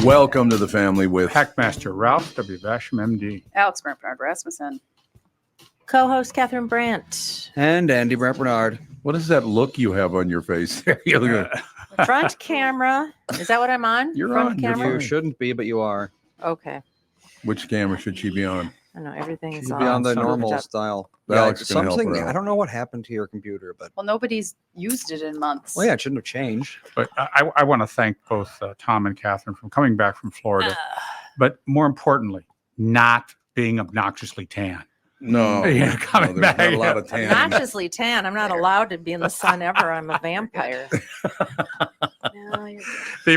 Welcome to the family with Hackmaster Ralph W. Basham, MD. Alex Bernard Rasmussen. Co-host Catherine Brandt. And Andy Brent Bernard. What is that look you have on your face? You look at- Front camera. Is that what I'm on? You're Front on. You're camera. You shouldn't be, but you are. Okay. Which camera should she be on? I know everything's Should be on the so normal hooked up. style. Alex is gonna help something. her out. I don't know what happened to your computer, but Well, nobody's used it in months. well, yeah, it shouldn't have changed. But I want to thank both Tom and Catherine for coming back from Florida. But more importantly, not being obnoxiously tan. No, Yeah, coming there's back. not a lot of tan. Obnoxiously tan. I'm not allowed to be in the sun ever. I'm a vampire. No, you're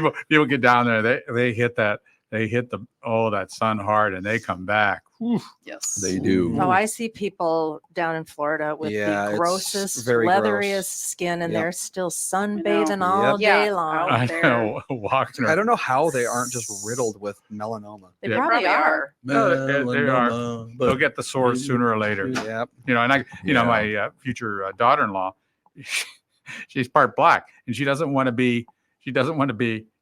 good. People get down there. They hit that. They hit that sun hard, and they come back. Whew. Yes. They do. Oh, I see people down in Florida with Yeah, the it's grossest, very leatheriest gross. skin, and Yep. they're still sunbathing know. all Yep. day Yeah, long. out I there. know. Walking. I don't know how they aren't just riddled with melanoma. They Yeah. probably are. No, they are. Melanoma, They'll but get the sores sooner or later. Yep. And Yeah. my future daughter-in-law, she's part black, and she doesn't want to be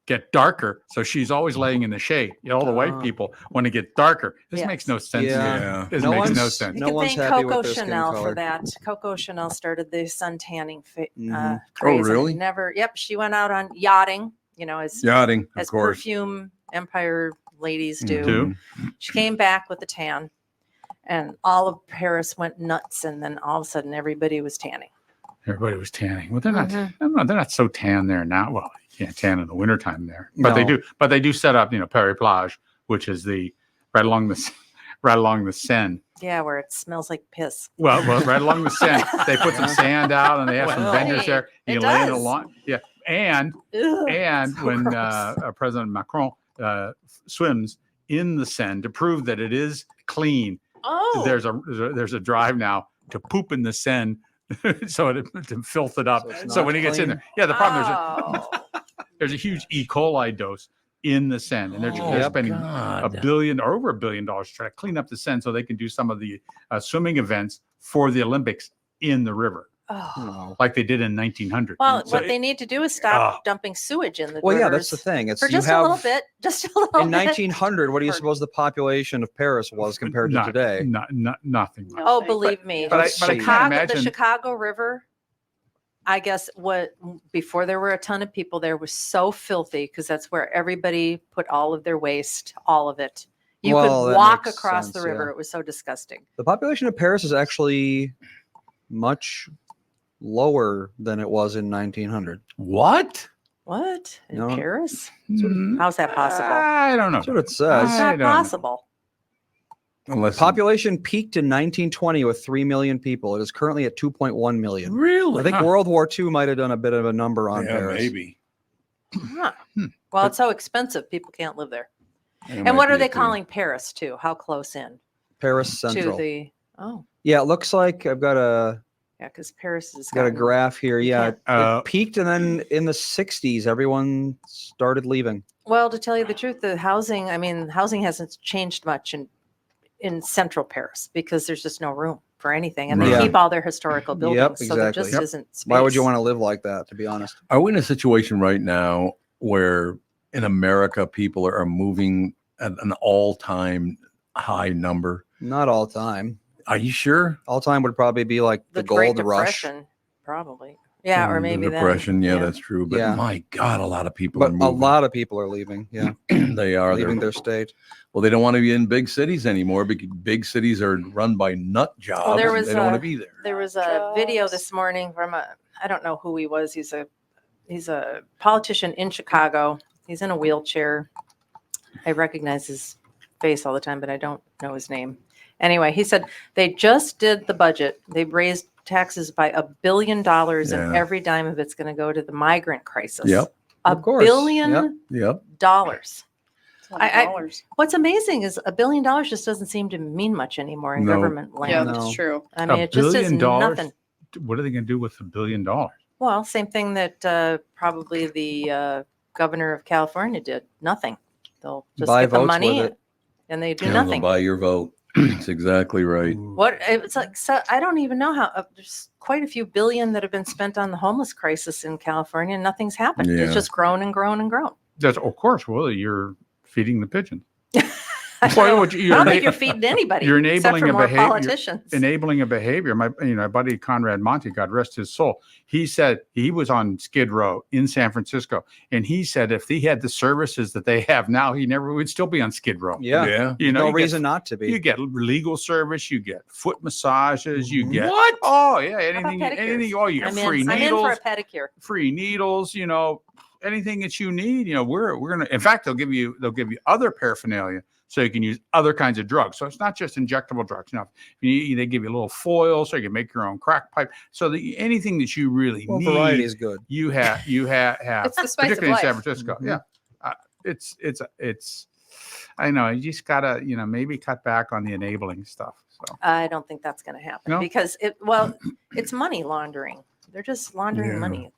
get darker, so she's always laying in the shade. All the white Oh. people want to get darker. This Yes. makes no sense. Yeah. Yeah. This No makes no one's- sense. You No can one's thank happy with Coco their skin Chanel color. for that. Coco Chanel started the sun tanning Mhm. craze. Oh, really? Yep. She went out on yachting, as Yachting, of as course. perfume empire ladies do. Do. She came back with a tan, and all of Paris went nuts. And then all of a sudden, everybody was tanning. Everybody was tanning. Well, they're not. Mhm. No, they're not so tan there now. Well, you can't tan in the wintertime there, but they No. do. But they do set up, Paris Plage, which is right along the Seine. Yeah, where it smells like piss. Well, right along the Seine, they put some sand out, and they have some Well, vendors there. it You lay in a does. lawn. Yeah, and Ugh, so when gross. President Macron swims in the Seine to prove that it is clean, Oh, there's a drive now to poop in the Seine, so to filth it up. So it's So not when he gets in clean? there, yeah, the problem Oh. there's a huge E. coli dose in the Seine, and they're Oh, spending God. over $1 billion to try to clean up the Seine so they can do some of the swimming events for the Olympics in the river, Oh. No. like they did in 1900. Well, So what they need to do is stop Oh. dumping sewage in the Well, yeah, rivers that's the thing. It's for you just have a little bit. Just a little in bit. 1900. What do you For- suppose the population of Paris was compared to Not- today? nothing. No. Oh, believe me. But I Chicago- can't The imagine. Chicago River, I guess before there were a ton of people there, was so filthy because that's where everybody put all of their waste, all of it. You Well, could that walk makes across sense, the river. yeah. It was so disgusting. The population of Paris is actually much lower than it was in 1900. What? What? In No. Paris? Mm, How's that possible? I don't know. That's what it says. It's I not don't know. possible. Unless Population peaked in 1920 with 3 million people. It is currently at 2.1 million. really? I think Huh. World War II might have done a bit of a number on yeah, Paris. maybe. Huh. Hmm. Well, it's so expensive. People can't live there. It And might what are be they a thing. calling Paris to? How close in Paris Central. to the? Oh, Yeah, it looks like I've got a yeah, because Paris has got a gotten- graph here. you Yeah, can't- it peaked and then in the 60s, everyone started leaving. Well, to tell you the truth, the housing. I mean, housing hasn't changed much in central Paris because there's just no room for anything, and they Right. keep all their historical buildings, so there exactly. just Yep. isn't space. Why would you want to live like that, to be honest? Are we in a situation right now where in America people are moving at an all-time high number? Not all time. Are you sure? All time would probably be like the, Great gold rush. Depression, probably? Yeah, or The maybe then. depression. Yeah, that's true. But Yeah. my God, a lot of people But are a moving. lot of people are leaving. Yeah, They are. leaving They're- their state. Well, they don't want to be in big cities anymore because big cities are run by nut jobs. there and was they don't want a- to be there. There was a video Jobs. this morning from I don't know who he was. He's a politician in Chicago. He's in a wheelchair. I recognize his face all the time, but I don't know his name. Anyway, he said they just did the budget. They've raised taxes by $1 billion, and Yeah. every dime of it's going to go to the migrant crisis. Yep. $1 Of course. billion Yep. Yep. dollars. It's a lot of I- dollars. What's amazing is $1 billion just doesn't seem to mean much anymore in No. government Yeah, land. No. that's true. I mean, $1 it just is billion? nothing. What are they going to do with $1 billion? Well, same thing that probably the governor of California did. Nothing. They'll just Buy get the votes money with it. and they do Yeah, they'll nothing. buy your vote. That's exactly right. What it's like, so I don't even know how. There's quite a few billion that have been spent on the homeless crisis in California, and nothing's happened. Yeah. It's just grown and grown and grown. That's of course. Well, you're feeding the pigeons. I don't You're think ena- you're feeding anybody. you're except enabling for a more behavior. politicians. Enabling a behavior. My buddy Conrad Monti, God rest his soul, he said he was on Skid Row in San Francisco, and he said if he had the services that they have now, he never would still be on Skid Row. Yeah. You know, No you get- reason not to be. You get legal service, you get foot massages, you Mhm. get What? Oh yeah, How about anything. pedicures? Oh, you get free I'm in needles, for a pedicure. free needles. You know, anything that you need. You know, we're gonna. In fact, they'll give you other paraphernalia so you can use other kinds of drugs. So it's not just injectable drugs. You know, they give you a little foil so you can make your own crack pipe. So that anything that you really Well, need, variety is good. you have. It's the spice of particularly in San life. Francisco. Mhm. Yeah, it's. I know you just gotta maybe cut back on the enabling stuff. So I don't think that's going to happen No? because it's money laundering. They're just laundering Yeah. money.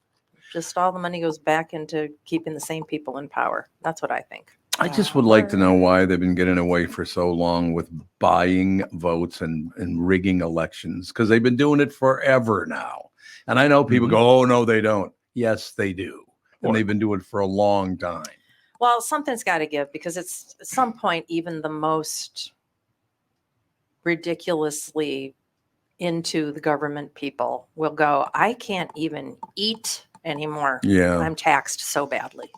Just all the money goes back into keeping the same people in power. That's what I think. I just would like to know why they've been getting away for so long with buying votes and rigging elections, because they've been doing it forever now. And I know people Mhm. go, oh, no, they don't. Yes, they do. And What? they've been doing it for a long time. Well, something's got to give because it's at some point, even the most ridiculously into the government people will go, I can't even eat anymore. Yeah. I'm taxed so badly.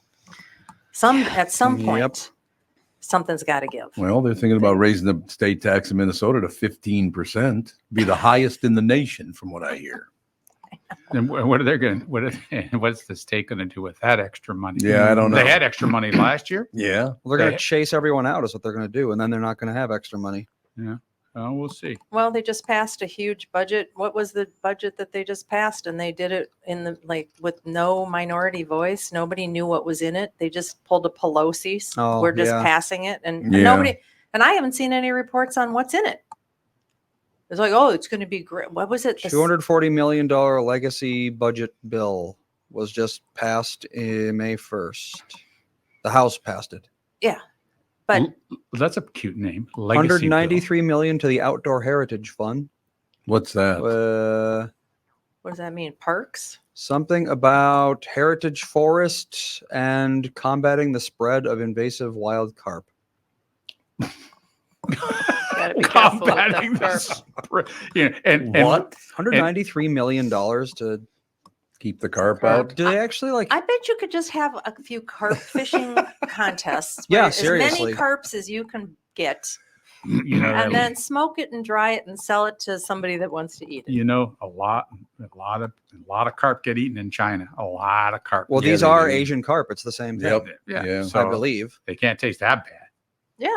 At some Yep. point, something's got to give. Well, they're thinking about raising the state tax in Minnesota to 15%, be the highest in the nation, from what I hear. and what are they going? What's the state going to do with that extra money? Yeah, I don't know. They had extra money last year. Yeah. Well, they're going They- to chase everyone out, is what they're going to do, and then they're not going to have extra money. Oh, we'll see. Well, they just passed a huge budget. What was the budget that they just passed? And they did it with no minority voice. Nobody knew what was in it. They just pulled a Pelosi. Oh, We're just yeah. passing it, and Yeah. nobody. And I haven't seen any reports on what's in it. It's like, oh, it's going to be great. What was it? $240 million legacy budget bill was just passed in May 1st. The House passed it. But That's a cute name. Legacy bill. $193 million to the Outdoor Heritage Fund. What's that? what does that mean? Parks? Something about heritage forests and combating the spread of invasive wild carp. Gotta be careful with Combating the the carp. and What? $193 million to. Keep the carp Carp. out? Do they actually like? I bet you could just have a few carp fishing contests. Yeah, where as seriously. many carps as you can get, you know, and then smoke it and dry it and sell it to somebody that wants to eat it. a lot of carp get eaten in China. A lot of carp. Well, Yeah, these they are do. Asian carp. It's the same thing. Yep. Yeah. Yeah. So I believe. they can't taste that bad. Yeah.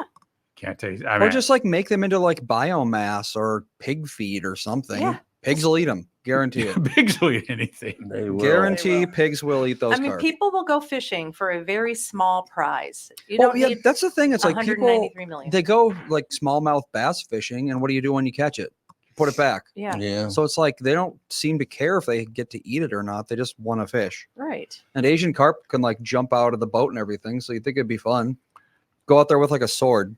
Can't taste. I Or mean, just like make them into like biomass or pig feed or something. Yeah. Pigs will eat them. Guarantee it. pigs will eat anything. They will. Guarantee They will. pigs will eat those I mean, carp. people will go fishing for a very small prize. You Well, don't yeah, need that's the thing. It's like people 193 million. they go like smallmouth bass fishing, and what do you do when you catch it? Put it back. Yeah, Yeah. So it's like they don't seem to care if they get to eat it or not. They just want to fish. right. And Asian carp can like jump out of the boat and everything. So you think it'd be fun? Go out there with like a sword.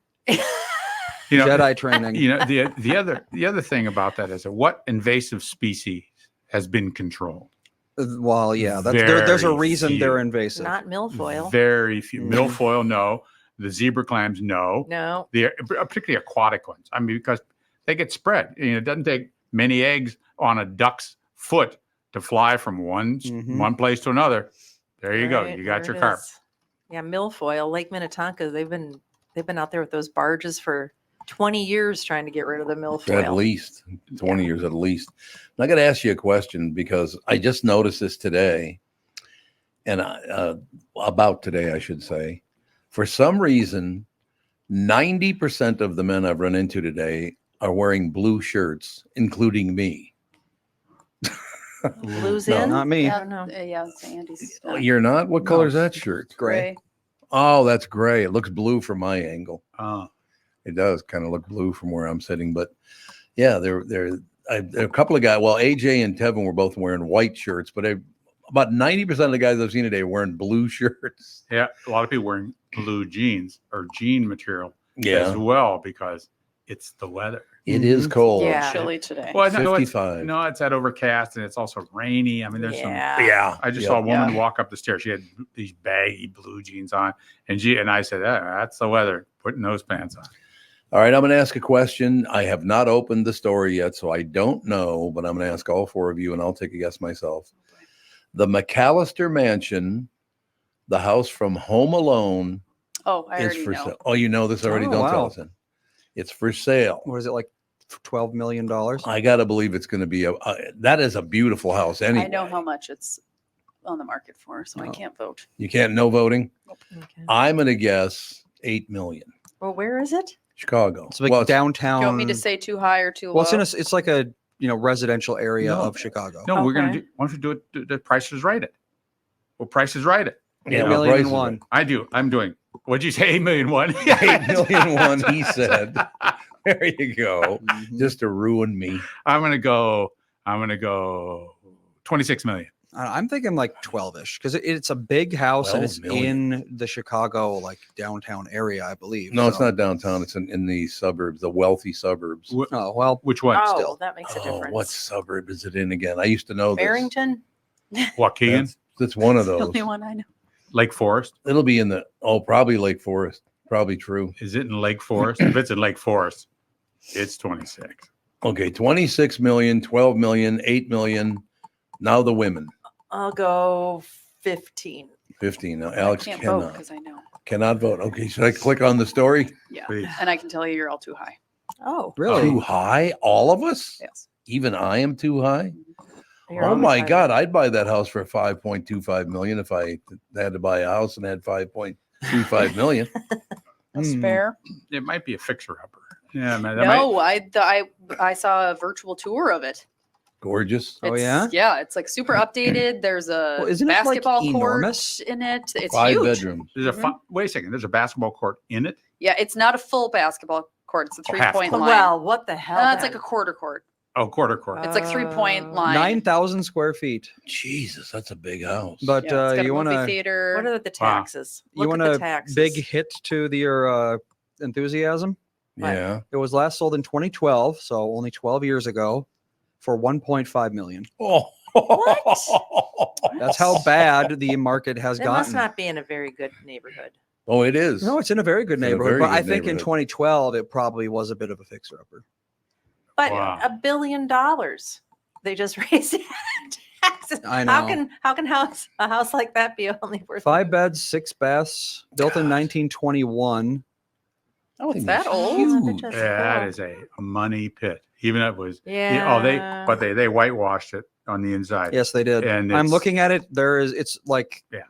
You know, Jedi training. you know the other thing about that is that what invasive species has been controlled? Well, yeah, there's a Very reason they're few. invasive. Not milfoil. Very few. Mhm. Milfoil, no. The zebra clams, no. No. The particularly aquatic ones. I mean, because they get spread. You know, it doesn't take many eggs on a duck's foot to fly from one Mhm. one place to another. There you go. Right, You got there your it carp. is. Yeah, milfoil, Lake Minnetonka. They've been out there with those barges for 20 years trying to get rid of the At milfoil. least 20 years at least. And I got to ask you a question because I just noticed this today, and about today, I should say. For some reason, 90% of the men I've run into today are wearing blue shirts, including me. Blues No, in? Not me. I don't know. Yeah, Sandy's Oh, you're not? What color is that shirt? Gray. Oh, that's gray. It looks blue from my angle. Oh. It does kind of look blue from where I'm sitting, but yeah, there are a couple of guys. Well, AJ and Tevin were both wearing white shirts, but about 90% of the guys I've seen today are wearing blue shirts. Yeah, a lot of people wearing blue jeans or jean material Yeah, as well because it's the weather. It is cold. Yeah. Chilly today. Well, no, it's, 55. no, it's that overcast and it's also rainy. I mean, there's some. Yeah. I just yeah. saw a woman Yeah. walk up the stairs. She had these baggy blue jeans on, and I said, "That's the weather. Putting those pants on." All right, I'm going to ask a question. I have not opened the story yet, so I don't know, but I'm going to ask all four of you, and I'll take a guess myself. The McAllister Mansion, the house from Home Alone, Oh, I is already for know. sale. Oh, you know this already? Oh, Don't tell wow. us then. It's for sale. What is it, like $12 million? I got to believe it's going to be that is a beautiful house anyway. I know how much it's on the market for, so I Oh. can't vote. You can't no voting. Okay. I'm going to guess 8 million. Well, where is it? Chicago. It's like Well, downtown. Do you want me to say too high or too Well, low? it's like a residential area No. of Chicago. No, we're gonna Okay. do. Why don't you do it? The Price is Right. It. Well, Price is Right. It. yeah, $8 well, million price and is one. I do. I'm doing. What'd you say? 8,000,001. 8,000,001, he said. There you go. Mhm. Just to ruin me. I'm gonna go 26 million. I'm thinking like 12-ish because it's a big house and 12 it's million. in the Chicago like downtown area, I believe. No, it's So- not downtown. It's in the suburbs, the wealthy suburbs. Oh well, Which one? Oh, still. that makes a Oh, difference. what suburb is it in again? I used to know this. Barrington? Waukegan, That's one of the those. only one I know. Lake Forest. It'll be in probably Lake Forest. Probably true. Is it in Lake Forest? If it's in Lake Forest, it's 26. Okay, 26 million, 12 million, 8 million. Now the women, I'll go 15. 15. Now Alex I can't vote cannot because I know. vote. Okay, should I click on the story? Yeah, Please. and I can tell you you're all too high. Oh, really? Too high? All of us? Yes. Even I am too high? you're Oh always my higher. God, I'd buy that house for 5.25 million if I had to buy a house and had 5.25 million. That's Hmm. fair. It might be a fixer-upper. Yeah, man. That might, No, I saw a virtual tour of it. Gorgeous. Oh, It's- yeah? Yeah, it's like super updated. There's a Well, isn't it, like, basketball court enormous? in it. It's 5 huge. bedrooms. there's a wait a second. There's a basketball court in it. Yeah, it's not a full basketball court. It's a Oh, half 3-point court. line. Well, what the hell? It's like a quarter court. Oh, quarter court. It's like 3-point Oh. line. 9,000 square feet. Jesus, that's a big house. But Yeah, it's got a you movie want to theater. What are the Wow. taxes? you Look want at the a taxes. big hit to your enthusiasm? yeah. It was last sold in 2012, so only 12 years ago, for 1.5 million. Oh. That's how bad the market has That gotten. must not be in a very good neighborhood. Oh, it is. No, it's in a very good It's in a neighborhood, very but I good think in neighborhood. 2012 it probably was a bit of a fixer-upper. But Wow. $1 billion. They just raised the taxes. I know. How can a house like that be only worth 5 beds, 6 baths, built in 1921. Oh, it's Thing that is old? huge. That's Yeah, that cool. is a money pit. Even it was. Yeah. They whitewashed it on the inside. Yes, they did. And I'm it's- looking at it. It's like Yeah.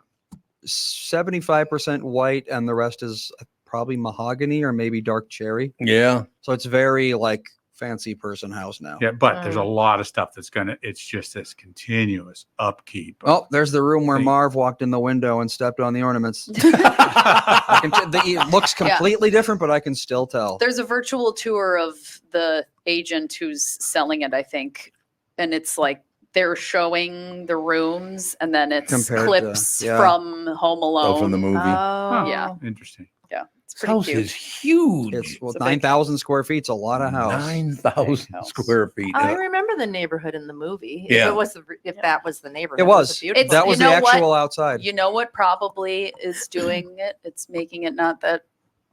75% white, and the rest is probably mahogany or maybe dark cherry. Yeah. So it's very like fancy person house now. Yeah, but there's a Mm. lot of stuff that's it's just this continuous upkeep. Oh, there's the room where Hey. Marv walked in the window and stepped on the ornaments. It looks completely different, but I can still tell. There's a virtual tour of the agent who's selling it, I think. And it's like they're showing the rooms and then it's Compared to- clips yeah. from Home Alone. Oh, from the movie. Oh. Yeah. Interesting. Yeah. It's This pretty house cute. is huge. It's a big 9,000 square feet. It's a lot of house. 9,000 Big house. square feet. I remember the neighborhood in the movie. Yeah. If that was the neighborhood. It was. a beautiful That you was the know what? actual outside. You know what probably is doing it? It's making it not that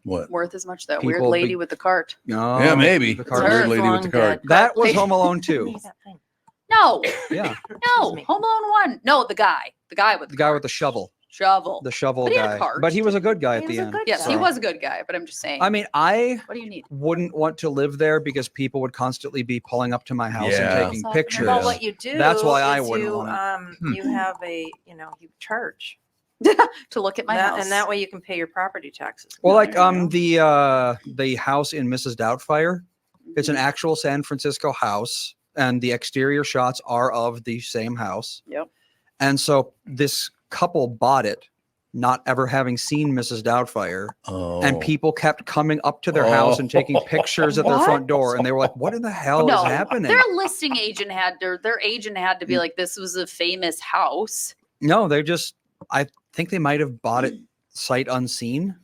What? worth as much. That weird People lady be- with the cart. No, Yeah, maybe. the The cart- her. weird lady with the Long card. dead. That was Hey. Home Alone 2. Look at that thing. No, Yeah, no, me. Home Alone 1. No, the guy with the guy cart. with the shovel, shovel. the shovel But he had a guy. cart. But he was a good guy He at was the a end. good Yes, guy. he was a good guy, but I'm just saying. I mean, I what do you need? wouldn't want to live there because people would constantly be pulling up to my house Yeah. and taking Well, pictures. Well, what you do That's why I is wouldn't you, want it. you have you charge. To look at my That- house. and that way you can pay your property taxes. Well, There like you go. the house in Mrs. Doubtfire, it's an actual San Francisco house, and the exterior shots are of the same house. Yep. And so this couple bought it, not ever having seen Mrs. Doubtfire, Oh. and people kept coming up to their house and taking pictures at their What? front door, and they were like, "What in the hell is happening?" Their listing agent their agent had to be like, this was a famous house. No, I think they might have bought it sight unseen.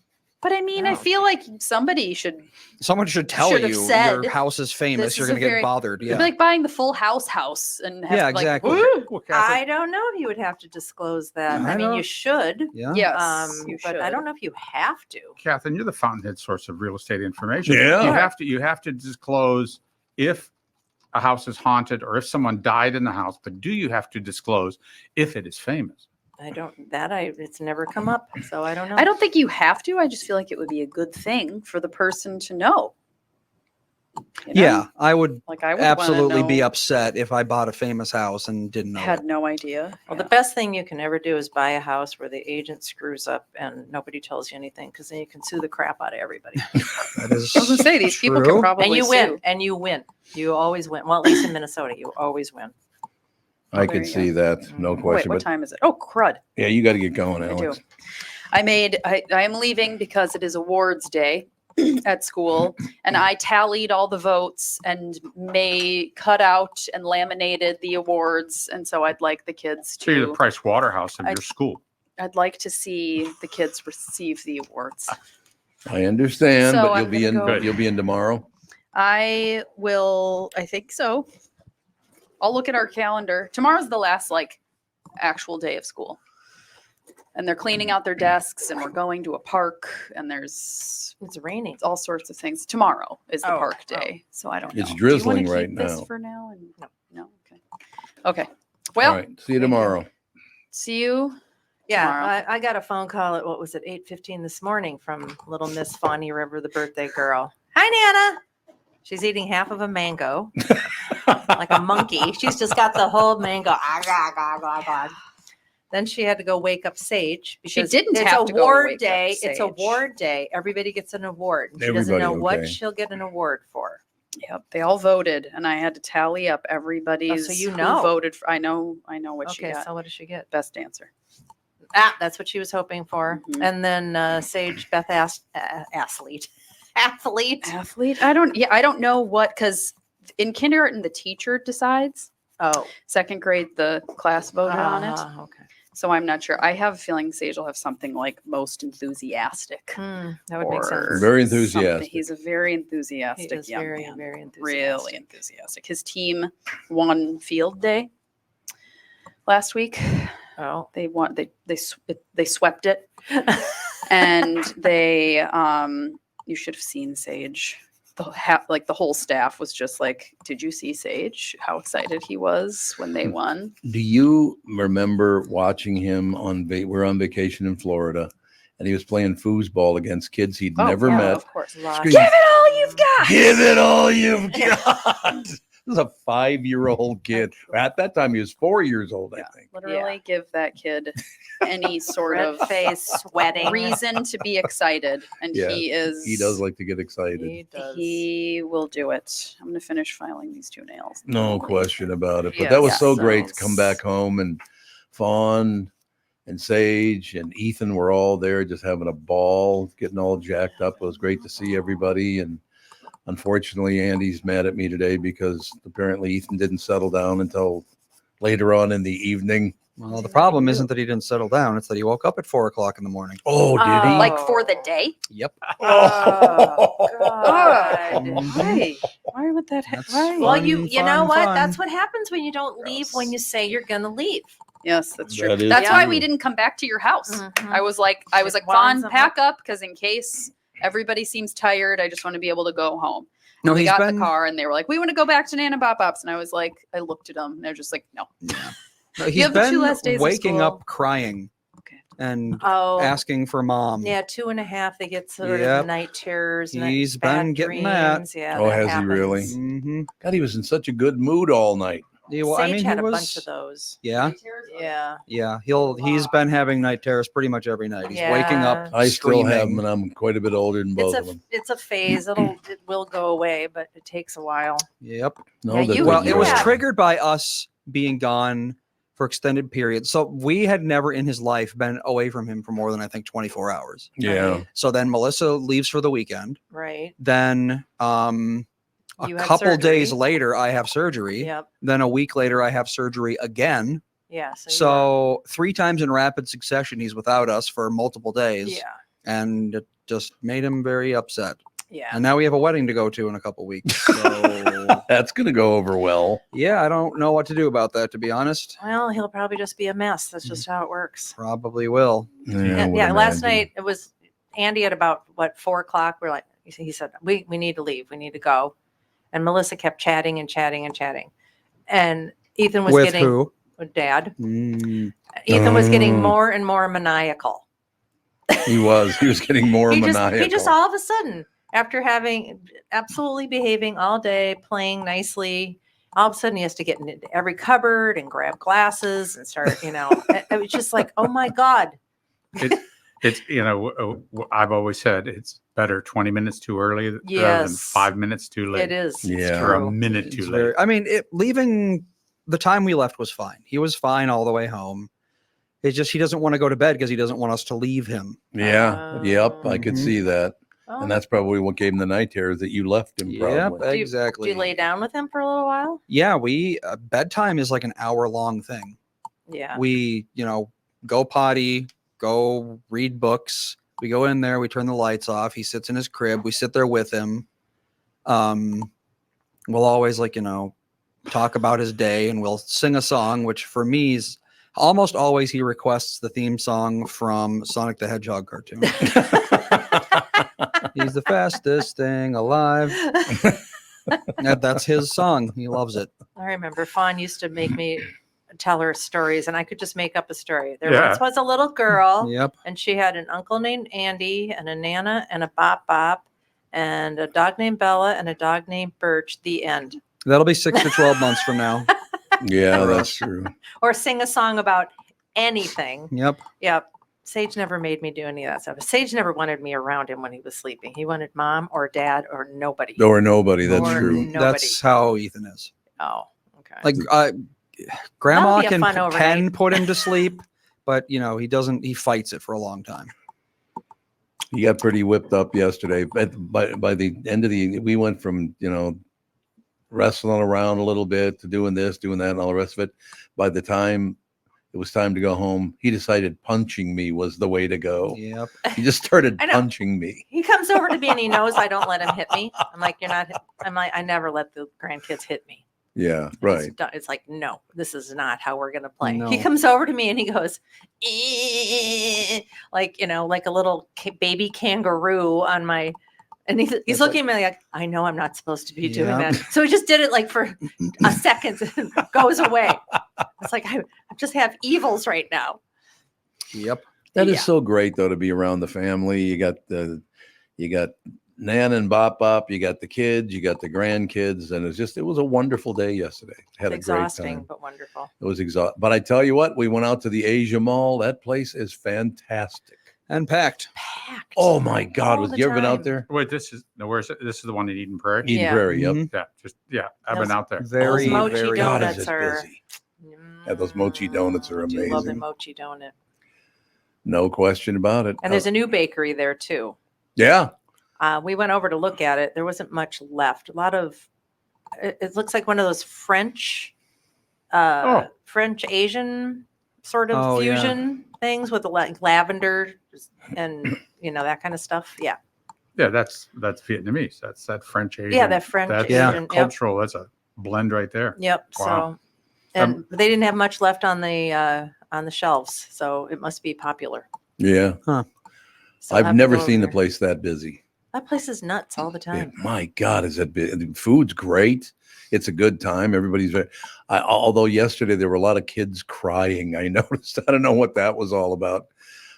But I mean, I feel like somebody should Someone should tell Should have you said, your house is famous. "This You're is going a to get very-" bothered. It'd Yeah. be like buying the full house and have Yeah, like, exactly. "Woo!" Well, Catherine, I don't know if you would have to disclose that. I I mean, don't- you should. Yeah. Yes, you But should. I don't know if you have to. Catherine, you're the fountainhead source of real estate information. Yeah. You have to disclose if a house is haunted or if someone died in the house, but do you have to disclose if it is famous? It's never come up, so I don't know. I don't think you have to. I just feel like it would be a good thing for the person to know. You know? Yeah, I would Like I would absolutely be know, upset if I bought a famous house and didn't know. had it. no idea. Well, Yeah. the best thing you can ever do is buy a house where the agent screws up and nobody tells you anything, because then you can sue the crap out of everybody. That is I was gonna say these people true. can probably And you sue. win, and you win. You always win. Well, at least in Minnesota, you always win. I there could you see that, no Wait, question. what But time is it? Oh, crud! yeah, you got to get going, I do. Alex. I am leaving because it is awards day at school, and I tallied all the votes and cut out and laminated the awards, and so I'd like the kids So you're the to. Price Waterhouse of I- your school. I'd like to see the kids receive the awards. I understand, So but I'm you'll be gonna in. go- You'll be in tomorrow. I will. I think so. I'll look at our calendar. Tomorrow's the last actual day of school, and they're cleaning out their desks, and we're going to a park, and there's It's raining. all sorts of things. Tomorrow is the Oh, park day, so I don't know. It's Do you wanna drizzling keep right this now. for now. And No. no. Okay. Well, All right. See you tomorrow. see you. Yeah, tomorrow. I got a phone call at 8:15 this morning from little Miss Fawny River, the birthday girl. Hi, Nana. She's eating half of a mango like a monkey. She's just got the whole mango. Then she had to go wake up Sage. She because didn't it's have to go award wake up day. It's Sage. award day. Everybody gets an award. And she doesn't Everybody, know what okay. she'll get an award for. Yep, they all voted, and I had to tally up everybody's. you who know. voted for. I know what she Okay, got. so what does she get? Best answer. That's what she was hoping for. Mhm. And then Sage Beth athlete. Athlete. I don't know what, because in kindergarten the teacher decides. Oh, Second grade the class voted on it. Okay. So I'm not sure. I have a feeling Sage will have something like most enthusiastic. That would make or sense. Very something. enthusiastic. He's a very He enthusiastic is young very, man. very enthusiastic. Really enthusiastic. His team won field day last week. Oh. They won. They swept it, and they. You should have seen Sage. The whole staff was just like, "Did you see Sage? How excited he was when they won!" Do you remember watching him we're on vacation in Florida, and he was playing foosball against kids he'd never yeah, met. Of course. Lots. Screaming, Give it all you've got. Give it all you've got. This is a 5-year-old kid. At that time, he was 4 years old, I think. Literally, give that kid any sort Red of face, sweating. reason to be excited, and Yeah, he is. He does like to get excited. He does. He will do it. I'm gonna finish filing these 2 nails. No question about it. But Yes. that was so Yes. great to come back home, and Fawn and Sage and Ethan were all there just having a ball, getting all jacked up. It was great to see everybody. And unfortunately, Andy's mad at me today because apparently Ethan didn't settle down until later on in the evening. Well, the problem isn't that he didn't settle down; it's that he woke up at 4:00 in the morning. Oh, did he? Like for the day? Yep. Oh, God. Why would that That's happen? Well, Fun, you know fun, what? fun. That's what happens when you don't leave when you say you're gonna leave. Yes, that's true. That is That's why true. we didn't come back to your house. Mhm. I was like, It Fawn, winds them pack up because in case everybody seems tired, I just want to be able to go home. No, We he's got in been. the car and they were like, we want to go back to Nana Bop Bops. And I was like, I looked at them and they're just like, no. No, You he's have the 2 been last days of waking school. up crying Okay. and Oh, asking for mom. yeah, 2.5. They get sort Yep. of night terrors. He's bad been getting that. dreams. Yeah. Oh, that has he happens. really? Mm-hmm. God, he was in such a good mood all night. Yeah, well, Sage I mean, had he a was. bunch of those. Yeah, Yeah. yeah. He's been having night terrors pretty much every night. He's waking up. Yeah. I still have screaming. them, and I'm quite a bit older than both of them. It's a phase. It will go away, but it takes a while. Yep. No, Yeah, that you- Well, they it do. was Yeah. triggered by us being gone for extended periods. So we had never in his life been away from him for more than I think 24 hours. Yeah. So then Melissa leaves for the weekend. Right. Then a You had couple days surgery. later I have surgery. Yep. Then a week later I have surgery again. Yeah. So, So 3 times in rapid succession he's without us for multiple days. yeah. and it just made him very upset. Yeah. And now we have a wedding to go to in a couple weeks. So That's going to go over well. yeah, I don't know what to do about that, to be honest. Well, he'll probably just be a mess. That's just how it works. Probably will. Yeah, I Yeah, would last imagine. night it was Andy at about 4 o'clock. We're like, he said, we need to leave. We need to go. And Melissa kept chatting and chatting and chatting. And Ethan was With getting who? with Dad. Mm, Ethan was getting Oh. more and more maniacal. He was getting more He maniacal. just all of a sudden, after having absolutely behaving all day, playing nicely, all of a sudden he has to get into every cupboard and grab glasses and start, it was just like, oh my God. It's I've always said it's better 20 minutes too early rather than Yes. 5 minutes too late. It is. Yeah. Or a True. minute it's too late. very, I mean, leaving the time we left was fine. He was fine all the way home. It's just he doesn't want to go to bed because he doesn't want us to leave him. Yeah. Yep. I could Mhm. see that. Oh, And that's probably what gave him the night terrors, that you left him. Yep, Probably. Do exactly. you lay down with him for a little while? Yeah, we bedtime is like an hour-long thing. Yeah. We, go potty, go read books. We go in there, we turn the lights off. He sits in his crib. We sit there with him. We'll always talk about his day, and we'll sing a song, which for me is almost always he requests the theme song from Sonic the Hedgehog cartoon. He's the fastest thing alive. That's his song. He loves it. I remember Fawn used to make me tell her stories, and I could just make up a story. There Yeah. once was a little girl, Yep. and she had an uncle named Andy, and a Nana, and a Bop Bop, and a dog named Bella, and a dog named Birch. The end. That'll be 6 to 12 months from now. Yeah, For that's us. true. Or sing a song about anything. Yep. Yep. Sage never made me do any of that stuff. Sage never wanted me around him when he was sleeping. He wanted mom or dad or nobody. Or nobody. That's Or true. nobody. That's how Ethan is. Oh, okay. Like grandma That'll be a can fun overnight. put him to sleep, but he doesn't. He fights it for a long time. He got pretty whipped up yesterday. But by the end of we went from wrestling around a little bit to doing this, doing that, and all the rest of it. By the time it was time to go home, he decided punching me was the way to go. Yep. He just started I know. punching me. He comes over to me and he knows I don't let him hit me. I'm like, you're not. I'm like, I never let the grandkids hit me. Yeah, And right. It's like, no, this is not how we're gonna play. No. He comes over to me and he goes, "Eh," like like a little baby kangaroo on my. And he's That's looking at me like, I know I'm not supposed to be doing Yeah. that. So he just did it like for a second and goes away. It's like I just have evils right now. Yep. That is Yeah. so great though, to be around the family. You got Nan and Bop Bop, you got the kids, you got the grandkids, and it was a wonderful day yesterday. Had a great Exhausting, time. but wonderful. It was exhausting. But I tell you what, we went out to the Asia Mall. That place is fantastic. And packed. Packed. Oh my God. All Was the you ever been out time. there? Wait, this is the one in Eden Prairie. Eden Yeah. Prairie, yep. Mhm. I've Those been out there. Very, Those mochi very. God, donuts is it are- busy. Yeah, those mochi donuts are I do love the amazing. mochi donut. No question about it. And there's a new bakery there too. Yeah. We went over to look at it. There wasn't much left. A lot of it looks like one of those French Asian sort of Oh, yeah. fusion things with the lavender and that kind of stuff. Yeah. Yeah, that's Vietnamese. That's that French Asian. Yeah, that French That's Yeah. Asian. Yep. cultural. That's a blend right there. Yep. Wow. So and they didn't have much left on the shelves, so it must be popular. Yeah. So I'll I've have to never go seen the over. place that busy. That place is nuts all the time. My God, is that big? The food's great. It's a good time. Everybody's very. Although yesterday there were a lot of kids crying. I noticed. I don't know what that was all about,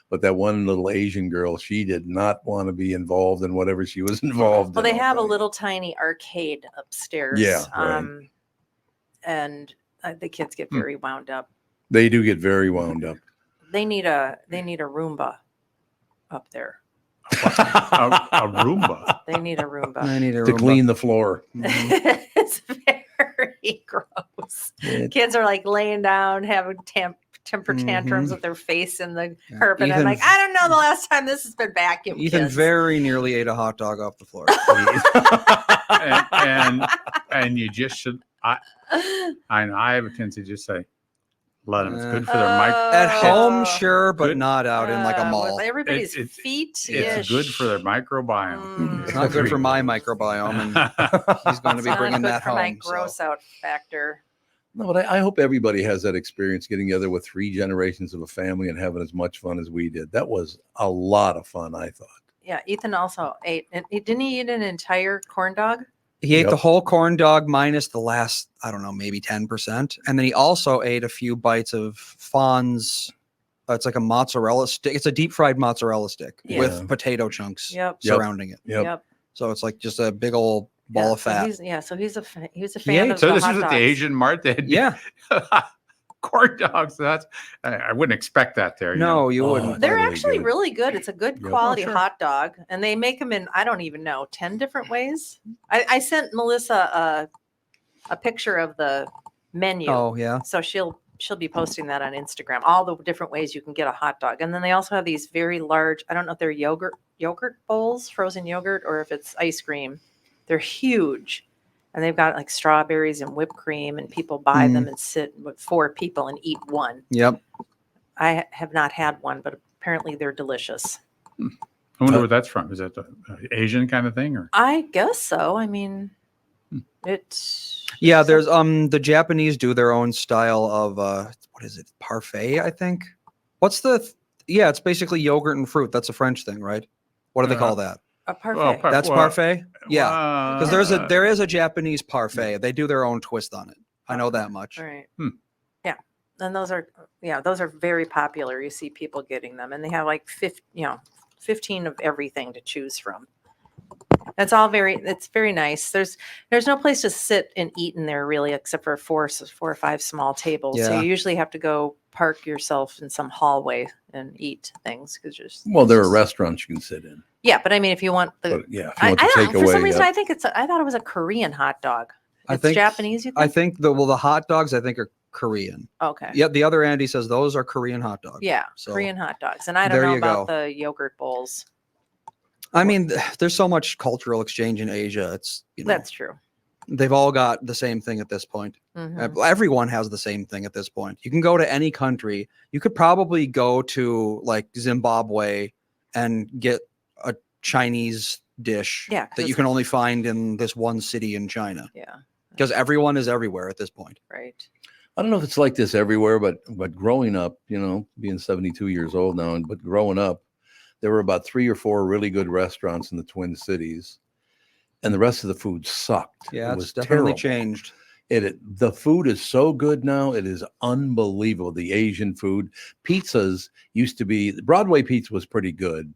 but that one little Asian girl, she did not want to be involved in whatever she was involved Well, in. they I'll have a tell you. little tiny arcade upstairs. Yeah, right. And the kids get very wound up. They do get very wound up. They need a Roomba up there. A Roomba. They need a Roomba. I need a To Roomba. clean the floor. Mhm. It's very gross. It- Kids are like laying down, having temper tantrums Mhm. with their face in the Yeah, carpet. I'm Ethan- like, I don't know the last time this has been vacuumed. Ethan kids. very nearly ate a hot dog off the floor. and you just should. I have a tendency to just say, Let them. It's good for their mic. At home, Oh. sure, but Good. not out in like a With mall. everybody's It's- feet. It's good for their microbiome. It's not good for my microbiome, and he's going to It's be not bringing good that for home. my so. gross out factor. No, but I hope everybody has that experience getting together with 3 generations of a family and having as much fun as we did. That was a lot of fun, I thought. Yeah, Ethan also ate. And didn't he eat an entire corn dog? He ate Yep. the whole corn dog minus the last, I don't know, maybe 10%. And then he also ate a few bites of Fawn's. It's like a mozzarella stick. It's a deep fried mozzarella stick Yeah. with potato chunks Yep. surrounding it. Yep. So it's like just a big old ball Yeah, of fat. So he was a fan ate- of So the this hot was at dogs. the Asian mart. They had Yeah. corn dogs. That's I wouldn't expect that there. No, you Oh, wouldn't. They're Really actually good. really good. It's a good Yep. quality Oh, sure. hot dog, and they make them in I don't even know 10 different ways. I sent Melissa a picture of the menu, Oh, yeah. so she'll be posting that on Instagram. All the different ways you can get a hot dog, and then they also have these very large. I don't know if they're yogurt bowls, frozen yogurt, or if it's ice cream. They're huge, and they've got like strawberries and whipped cream, and people buy them and sit with 4 people and eat one. Yep. I have not had one, but apparently they're delicious. I wonder where that's from. Is that the Asian kind of thing, or I guess so. I mean, it's Yeah, there's the Japanese do their own style of what is it? Parfait, I think. What's the yeah, it's basically yogurt and fruit. That's a French thing, right? What do they call that? a parfait. Well, That's well, parfait? Yeah. Because Well, there is a Japanese parfait. They do their own twist on it. I know that much. All right. Hmm. Yeah. And those are very popular. You see people getting them, and they have like 15 of everything to choose from. It's very nice. There's no place to sit and eat in there really, except for four or 5 small tables. So Yeah. you usually have to go park yourself in some hallway and eat things because Well, there are restaurants you can sit in. Yeah, but I mean, if you want the, But yeah, if you I want to don't take know. For some away, reason, I thought it was a Korean hot dog. I It's think- Japanese. You think? I think the hot dogs I think are Korean. Okay. Yeah, the other Andy says those are Korean hot dogs. Yeah, So, Korean hot dogs, and I don't there know you about go. the yogurt bowls. I mean, there's so much cultural exchange in Asia. It's That's true. they've all got the same thing at this point. Mhm. Everyone has the same thing at this point. You can go to any country. You could probably go to like Zimbabwe and get a Chinese dish Yeah, 'cause that you it's- can only find in this one city in China Yeah. because everyone is everywhere at this point. Right. I don't know if it's like this everywhere, but growing up, being 72 years old now, but growing up, there were about 3 or 4 really good restaurants in the Twin Cities, and the rest of the food sucked. Yeah, it it's was definitely terrible. changed. The food is so good now; it is unbelievable. The Asian food, pizzas used to be Broadway pizza was pretty good,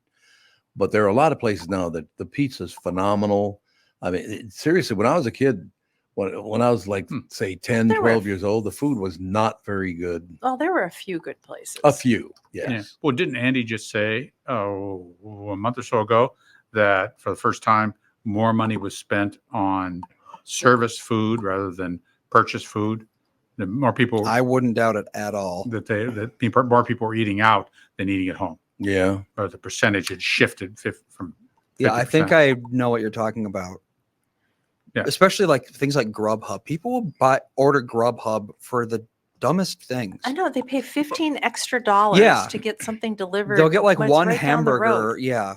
but there are a lot of places now that the pizza's phenomenal. I mean, seriously, when I was a kid, when I was like, say 10, There were- 12 years old, the food was not very good. Well, there were a few good places. A few, yes. Yeah. Well, didn't Andy just say, a month or so ago, that for the first time, more money was spent on service food rather than purchased food? The more people I wouldn't doubt it at all. more people were eating out than eating at home, Yeah. or the percentage had shifted from. Yeah, I think 50%. I know what you're talking about. Yeah. Especially like things like Grubhub. People will order Grubhub for the dumbest things. I know they pay $15 extra to get something delivered. They'll get like when it's one right down the road. hamburger. Yeah,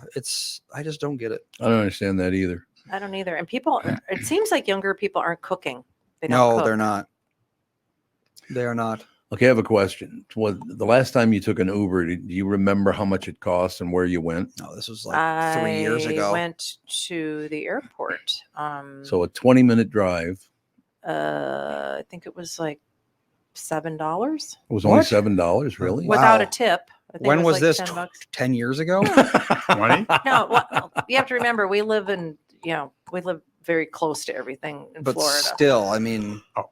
I just don't get it. I don't understand that either. I don't either. And people, it seems like younger people aren't cooking. They don't No, cook. they're not. They are not. Okay, I have a question. The last time you took an Uber, do you remember how much it cost and where you went? No, this was like 3 years ago. I went to the airport. So a 20-minute drive. I think it was like $7 It was only What? $7, really? Wow. without a tip. I think When it was like this? 10 bucks. 10 years ago? 20? No, well, you have to remember we live very close to everything in But Florida. still, I mean, Oh,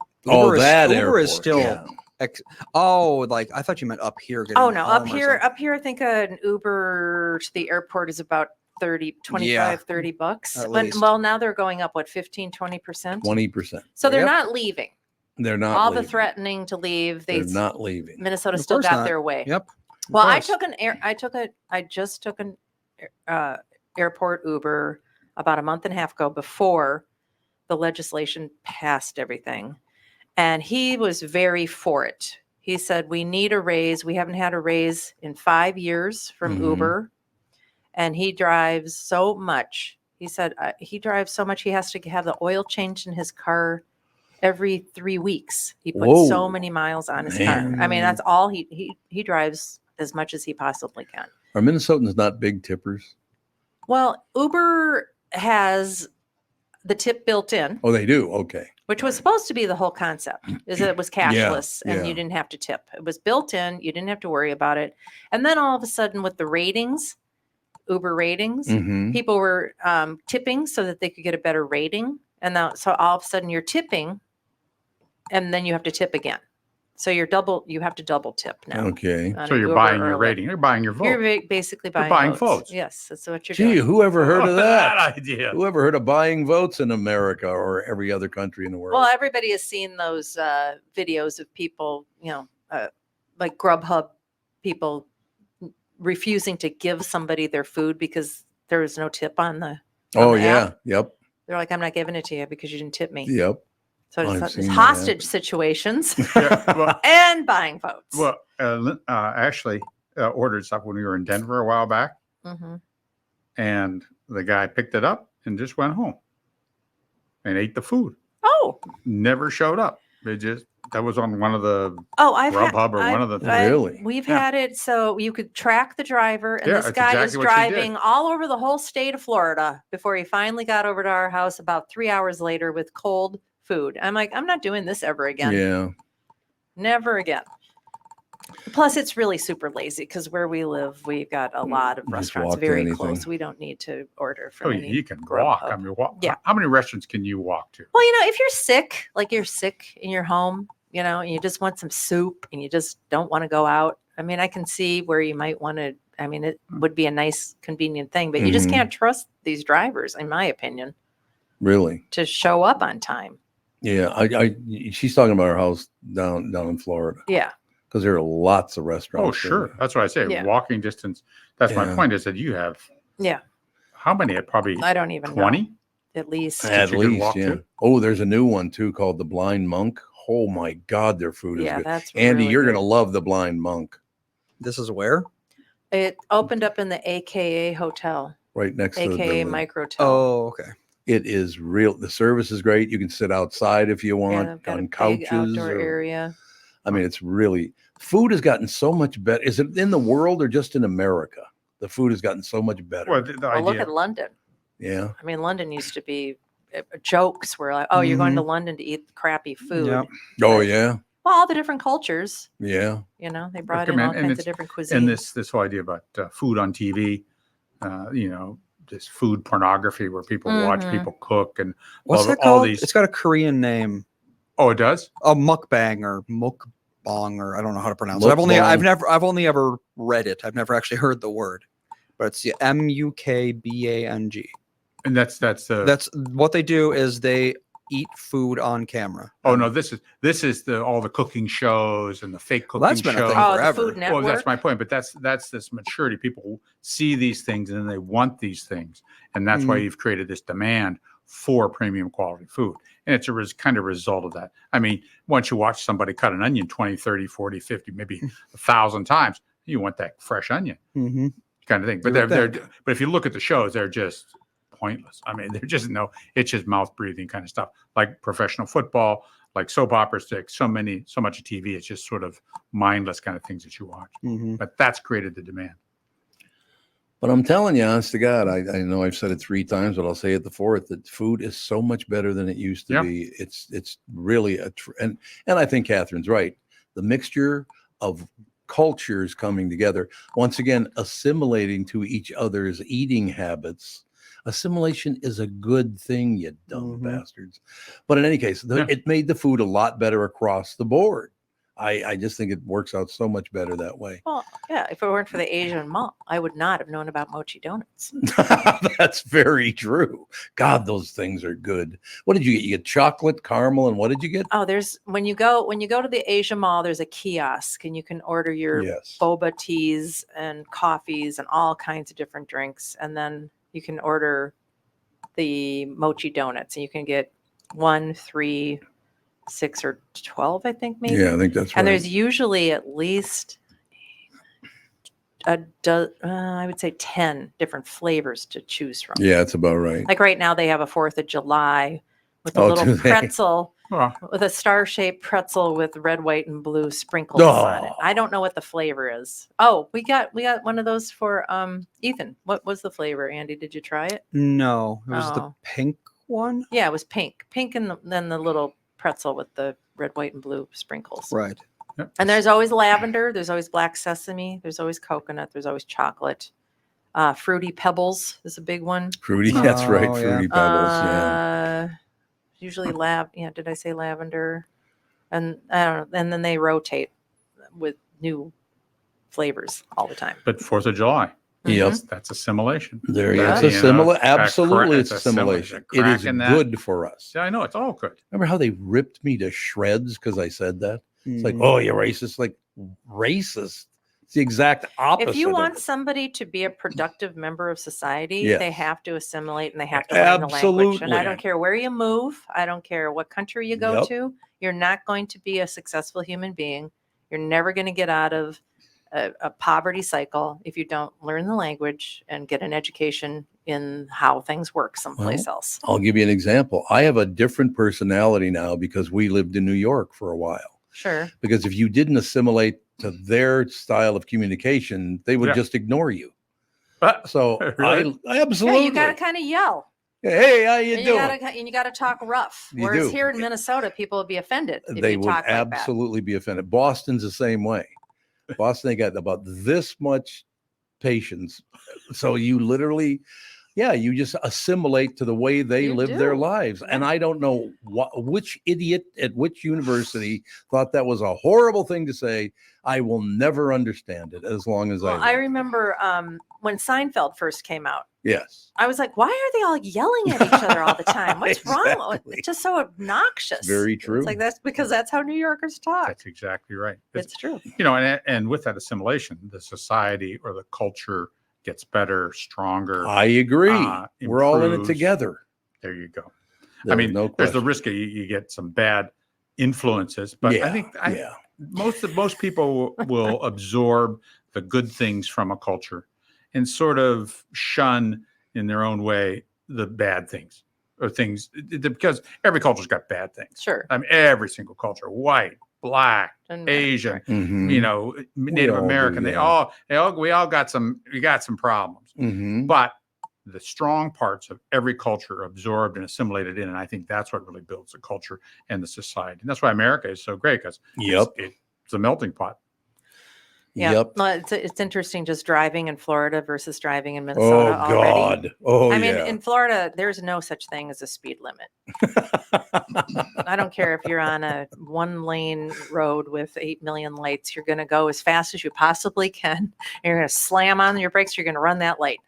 Uber is, that Uber is airport, still. yeah. Like I thought you meant up here. getting Oh no, up home or here, something. I think an Uber to the airport is about 25, 30 bucks. At But least. well, now they're going up 15, 20%. 20%. So they're Yep. not leaving. They're not All leaving. the threatening to leave, They're not leaving. Minnesota Of still course got not. their way. Yep. of Well, I course. just took an airport Uber about a month and a half ago before the legislation passed everything. And he was very for it. He said, we need a raise. We haven't had a raise in 5 years from Mhm. Uber. And he drives so much. He said he drives so much he has to have the oil changed in his car every 3 weeks. He puts so Whoa. many miles on his Man. car. I mean, that's all he drives as much as he possibly can. Are Minnesotans not big tippers? Well, Uber has the tip built in, Oh, they do. Okay. which was supposed to be the whole concept, is that it was cashless and yeah. you didn't have to tip. It was built in. You didn't have to worry about it. And then all of a sudden with the ratings, Uber ratings, Mm-hmm. people were tipping so that they could get a better rating. And now, so all of a sudden you're tipping and then you have to tip again. So you have to double tip now. Okay. on So an you're Uber buying or your a Lyft. rating. You're buying your vote. You're basically You're buying, buying votes. votes. Yes, that's what you're Gee, doing. whoever heard of that? idea? Whoever heard of buying votes in America or every other country in the world? Well, everybody has seen those videos of people, like Grubhub people refusing to give somebody their food because there was no tip on the. Oh, the yeah. app. Yep. They're like, I'm not giving it to you because you didn't tip me. Yep. So I've it's seen that hostage situations Yeah, well, and buying votes. well, Ashley ordered stuff when we were in Denver a while back, Mhm. and the guy picked it up and just went home and ate the food. Oh, Never showed up. That was on one of the I've Grubhub or one of the I've- Really? We've Yeah. had it so you could track the driver, and Yeah, this that's guy exactly is what she did. driving all over the whole state of Florida before he finally got over to our house about 3 hours later with cold food. I'm like, I'm not doing this ever again. Yeah. Never again. Plus, it's really super lazy because where we live, we've got a lot of Just restaurants walk to very anything. close. We don't need to order Oh, from yeah, any. you can Grubhub. walk. I mean, Yeah. How many restaurants can you walk to? Well, if you're sick, like you're sick in your home, and you just want some soup and you just don't want to go out. I mean, I can see where you might want to. I mean, it would be a nice, convenient thing, but you just Mhm. can't trust these drivers, in my opinion, Really? to show up on time. Yeah. She's talking about her house down in Florida Yeah. because there are lots of Oh, restaurants. sure. That's what I say. Yeah. Walking distance. That's my Yeah. point. Is that you have Yeah. how many? Probably I don't even 20. know. At least. At you could least, walk yeah. to? Oh, there's a new one too called the Blind Monk. Oh my God, their food is Yeah, good. that's Andy, really you're good. gonna love the Blind Monk. This is where? It opened up in the AKA Hotel, Right next to AKA the Microtel. Oh, okay. It is real. The service is great. You can sit outside if you Yeah, want they've got on a big couches. outdoor or- area. I mean, it's really food has gotten so much better. Is it in the world or just in America? The food has gotten so much better. Well, the Well, look idea. at London. Yeah. I mean, London used to be jokes were like, oh, you're going to London to eat crappy food. Yeah. Oh But- yeah. Well, all the different cultures, Yeah. they brought in Recommend- all and kinds it's- of different cuisines. And this whole idea about food on TV, this food pornography where people watch Mhm. people cook and What's all, that all called? these. It's got a Korean name. Oh, it does. A mukbang or mukbang, or I don't know how to pronounce it. I've only ever read it. I've never actually heard the word, but it's the MUKBANG. And that's the. That's what they do is they eat food on camera. Oh no, this is all the cooking shows and the fake cooking Well, that's been a shows. thing Oh, the forever. Food Network. Well, that's my point. But that's this maturity. People see these things and then they want these things, and that's why Mhm. you've created this demand for premium quality food. And it's a kind of result of that. I mean, once you watch somebody cut an onion 20, 30, 40, 50, maybe 1,000 times, you want that fresh onion Mm-hmm. kind of thing. But You would but if you look at the shows, they're just pointless. I mean, they're just it's just mouth breathing kind of stuff, like professional football, like soap operas, like so much of TV. It's just sort of mindless kind of things that you watch. Mm-hmm. But that's created the demand. But I'm telling you, honest to God, I know I've said it 3 times, but I'll say it the 4th, that food is so much better than it used to Yeah. be. It's really and I think Catherine's right. The mixture of cultures coming together, once again, assimilating to each other's eating habits. Assimilation is a good thing, you dumb Mhm. bastards. But in any case, Yeah. it made the food a lot better across the board. I just think it works out so much better that way. Well, yeah, if it weren't for the Asian mall, I would not have known about mochi donuts. That's very true. God, those things are good. What did you get? You get chocolate, caramel, and what did you get? Oh, there's when you go to the Asia Mall, there's a kiosk and you can order your Yes. boba teas and coffees and all kinds of different drinks. And then you can order the mochi donuts and you can get 1, 3, 6 or 12, I think, maybe. Yeah, I think that's right. And there's usually at least I would say 10 different flavors to choose from. Yeah, it's about right. Like right now, they have a 4th of July with a Oh, little do they? pretzel, Well, with a star-shaped pretzel with red, white, and blue sprinkles on it. Oh. I don't know what the flavor is. Oh, we got one of those for Ethan. What was the flavor, Andy? Did you try it? No, it was the Oh. pink one. Yeah, it was pink. Pink and then the little pretzel with the red, white, and blue sprinkles. Right. yep. And there's always lavender. There's always black sesame. There's always coconut. There's always chocolate. Fruity Pebbles is a big one. Fruity, that's right. Oh, yeah. Fruity Pebbles. Yeah. Usually did I say lavender? And I don't know. And then they rotate with new flavors all the time. But 4th of July, Yep. that's assimilation. There you Yeah. go. It's You a know, similar, that crack- absolutely, it's a it's a similar- simulation. the It is crack in that- good for us. Yeah, I know, it's all good. Remember how they ripped me to shreds because I said that? It's like, Mm. oh, you're racist. Like, racist. It's the exact opposite. If you of want it. somebody to be a productive member of society, Yes. they have to assimilate and they have to learn the language. And Absolutely. I don't care where you move, I don't care what country you go Yep. to, you're not going to be a successful human being. You're never going to get out of a poverty cycle if you don't learn the language and get an education in how things work someplace else. I'll give you an example. I have a different personality now because we lived in New York for a while. Sure. Because if you didn't assimilate to their style of communication, they would Yeah. just ignore you. But So Really? I absolutely. Yeah, you got to kind of yell. Hey, how you And doing? you got to talk rough. You Whereas do. here in Minnesota, people would be offended if They you would talk like that. absolutely be offended. Boston's the same way. Boston, they got about this much patience. So you literally, you just assimilate to the way they You live their do. lives. And Yeah. I don't know which idiot at which university thought that was a horrible thing to say. I will never understand it as long as Well, I I live. remember when Seinfeld first came out. Yes. I was like, why are they all yelling at each other all the time? What's wrong? Exactly. It's just so obnoxious. Very true. It's like that's because that's how New Yorkers talk. that's exactly right. It's true. You know, and with that assimilation, the society or the culture gets better, stronger. I agree. We're all in it improves. together. There you go. There's mean, no There's the question. risk of you get some bad influences, but I think most people will absorb the good things from a culture and sort of shun in their own way the bad things or things because every culture's got bad things. Sure. I mean, every single culture, white, black, And- Asian, Mhm. you know, Native all do, American, yeah. we all got some problems, Mhm. but the strong parts of every culture are absorbed and assimilated in. And I think that's what really builds the culture and the society. And that's why America is so great because Yep. it's a melting pot. Yeah. Yep. Well, it's interesting just driving in Florida versus driving in Oh Minnesota already. God. Oh I mean, yeah. in Florida, there's no such thing as a speed limit. I don't care if you're on a 1-lane road with 8 million lights, you're going to go as fast as you possibly can. You're going to slam on your brakes. You're going to run that light.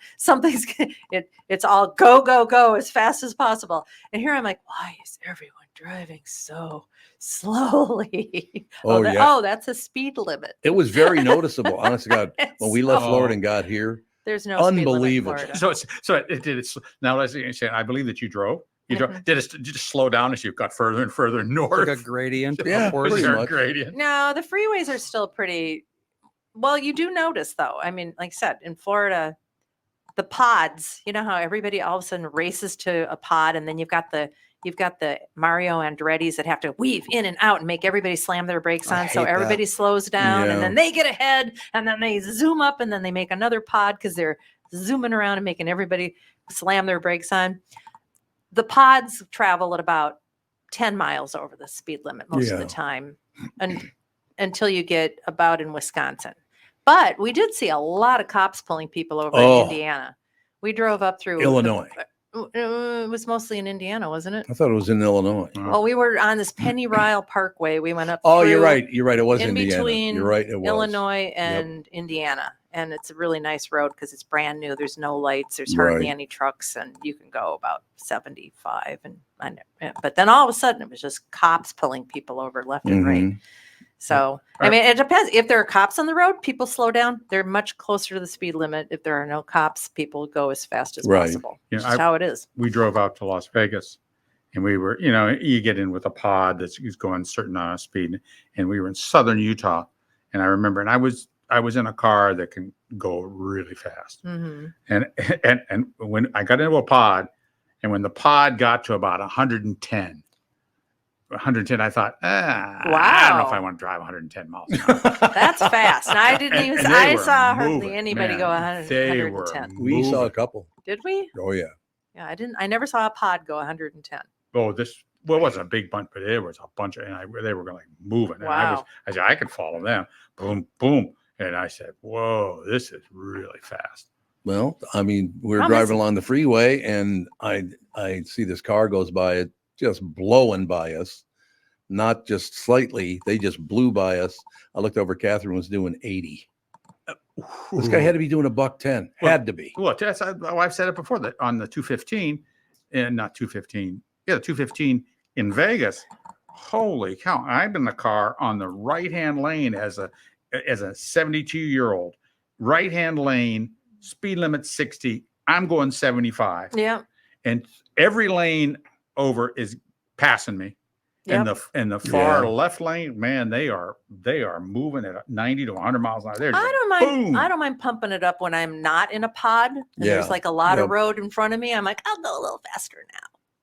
It's all go, go, go as fast as possible. And here I'm like, why is everyone driving so slowly? Oh, yeah. That's a speed limit. It was very noticeable. Honest to God, when we left So- Florida and got here, There's no speed limit in Unbelievable. Florida. Now let's say I believe that you drove. You drove. Mhm. Did it just slow down as you got further and further north? Like a gradient Yeah, upwards. pretty Was there a much. gradient? No, the freeways are still pretty. Well, you do notice though. I mean, like I said, in Florida, the pods. You know how everybody all of a sudden races to a pod, and then you've got the Mario Andretti's that have to weave in and out and make everybody slam their brakes I on, so hate that. everybody slows down, Yeah. and then they get ahead, and then they zoom up, and then they make another pod because they're zooming around and making everybody slam their brakes on. The pods travel at about 10 miles over the speed limit most of the Yeah. time, and until you get about in Wisconsin. But we did see a lot of cops pulling people over Oh. in Indiana. We drove up through Illinois. It was mostly in Indiana, wasn't it? I thought it was in Illinois. Well, we were on this Penny Ryle Parkway. We went up. Oh, you're through right. You're right. It was in Indiana. between You're right. It was. Illinois and Indiana, and it's a really nice road because it's brand new. There's no lights. There's hardly Right. any trucks, and you can go about 75. But then all of a sudden, it was just cops pulling people over left and right. Mhm. So, I mean, it depends. If there are cops on the road, people slow down. They're much closer to the speed limit. If there are no cops, people go as fast as Right. possible. Yeah, That's how it is. We drove out to Las Vegas, and we were, you get in with a pod that's going certain speed, and we were in southern Utah, and I remember, and I was in a car that can go really fast, Mhm. and when I got into a pod, and when the pod got to about 110, I thought, I don't know if I Wow. want to drive 110 miles an hour. That's fast. And I didn't even. And they I were saw hardly moving, anybody man. go 100, They 110. were We saw a moving. couple. Did we? Oh yeah. Yeah, I didn't. I never saw a pod go 110. Oh, it wasn't a big bunch, but it was a bunch of, and they were like moving. And Wow. I said, I could follow them. Boom, boom. And I said, whoa, this is really fast. Well, I mean, we were How driving busy? along the freeway, and I see this car goes by, it just blowing by us, not just slightly. They just blew by us. I looked over. Catherine was doing 80. This guy had to be doing $110. Had to be. Well, I've said it before that on the 215, and not 215. Yeah, the 215 in Vegas. Holy cow! I'm in the car on the right-hand lane as a 72-year-old. Right-hand lane, speed limit 60. I'm going 75. Yeah. And every lane over is passing me. Yep. And the far Yeah. left lane, man, they are moving at 90 to 100 miles an hour. They're I just don't mind. boom. I don't mind pumping it up when I'm not in a pod and there's Yeah. like a lot Yep. of road in front of me. I'm like, I'll go a little faster now.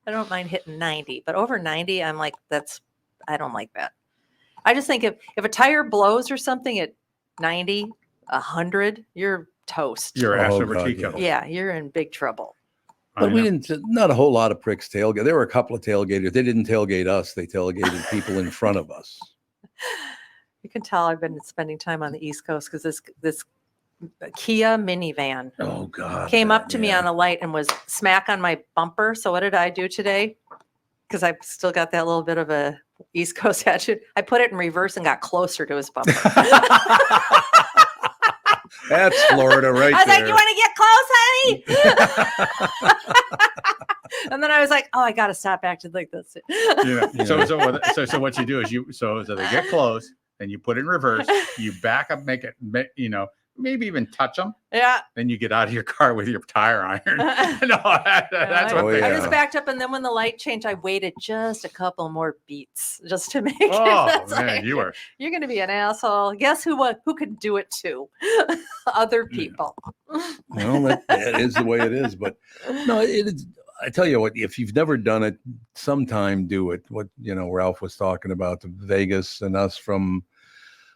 I don't mind hitting 90, but over 90, I'm like, I don't like that. I just think if a tire blows or something at 90, 100, you're toast. You're ass Oh, over God, tea yeah. kettle. Yeah, you're in big trouble. But I we know. didn't, not a whole lot of pricks tailgate. There were a couple of tailgaters. They didn't tailgate us. They tailgated people in front of us. You can tell I've been spending time on the East Coast because this Kia minivan Oh God. came up to me yeah. on a light and was smack on my bumper. So what did I do today? Because I've still got that little bit of a East Coast attitude. I put it in reverse and got closer to his bumper. That's Florida right I was there. like, "You want to get close, honey?" And then I was like, "Oh, I got to stop acting like this." Yeah. Yeah. So what you do is so they get close, then you put it in reverse, you back up, maybe even touch them, Yeah. then you get out of your car with your tire iron. No, that's Oh, what they I yeah. just backed up, and then when the light changed, I waited just a couple more beats just to make Oh it. It's man, like, you are. You're going to be an asshole. Guess who could do it too? Other people. Well, that is the way it is. But no, it is. I tell you what, if you've never done it, sometime do it. What Ralph was talking about, the Vegas and us from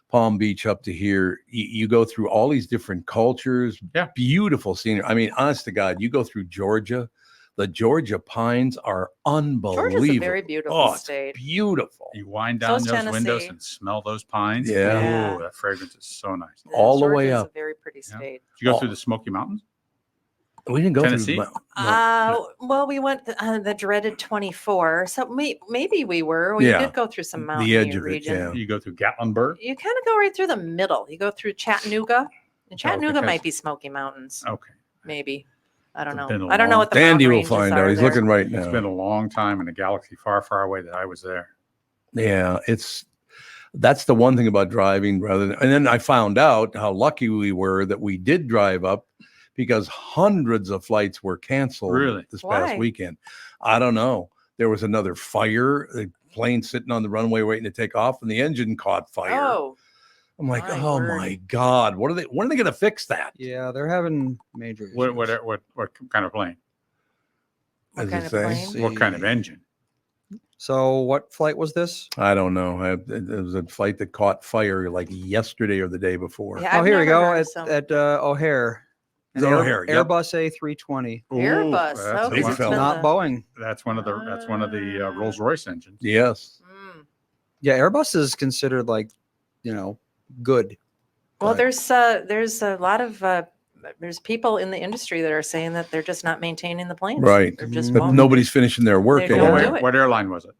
Palm Beach up to here, you go through all these different cultures. Yeah. Beautiful scenery. I mean, honest to God, you go through Georgia. The Georgia pines are unbelievable. Georgia's a very beautiful Oh, it's beautiful. beautiful. You wind So down is those windows Tennessee. and smell those pines. Yeah. Oh, that fragrance is so nice. All the way Georgia's up. a very pretty Yeah. state. Did you go Oh. through the Smoky Mountains? We didn't go Tennessee? through. No. Well, we went the dreaded 24. So maybe we were. We Yeah. did go through some The mountain edge of it, region. yeah. You go through Gatlinburg? You kind of go right through the middle. You go through Chattanooga. And Chattanooga because- might be Smoky Mountains. Okay. Maybe. I don't It's been know. a I don't know long- what the Andy mountain will ranges find are out. He's there. looking right It's now. been a long time in a galaxy far, far away that I was there. Yeah, that's the one thing about driving and then I found out how lucky we were that we did drive up, because hundreds of flights were canceled Really? this Why? past weekend. I don't know. There was another fire, the plane sitting on the runway waiting to take off, and the engine caught fire. Oh, I'm like, my oh word. my God, when are they going to fix that? Yeah, they're having major issues. What kind of plane? what As kind it of says. plane? What kind of engine? So what flight was this? I don't know. It was a flight that caught fire like yesterday or the day before. Yeah, Oh, I've here we never go heard of at, some- at O'Hare. It's O'Hare, yep. Airbus A320. Airbus. that's Okay, Big one- fella. Not Boeing. That's one of the Rolls Royce engines. Yes. Mm. Yeah, Airbus is considered like, good. Well, But- there's a lot of there's people in the industry that are saying that they're just not maintaining the planes. Right. They're just But won't. nobody's finishing their work They But don't anymore. do it. what airline was it?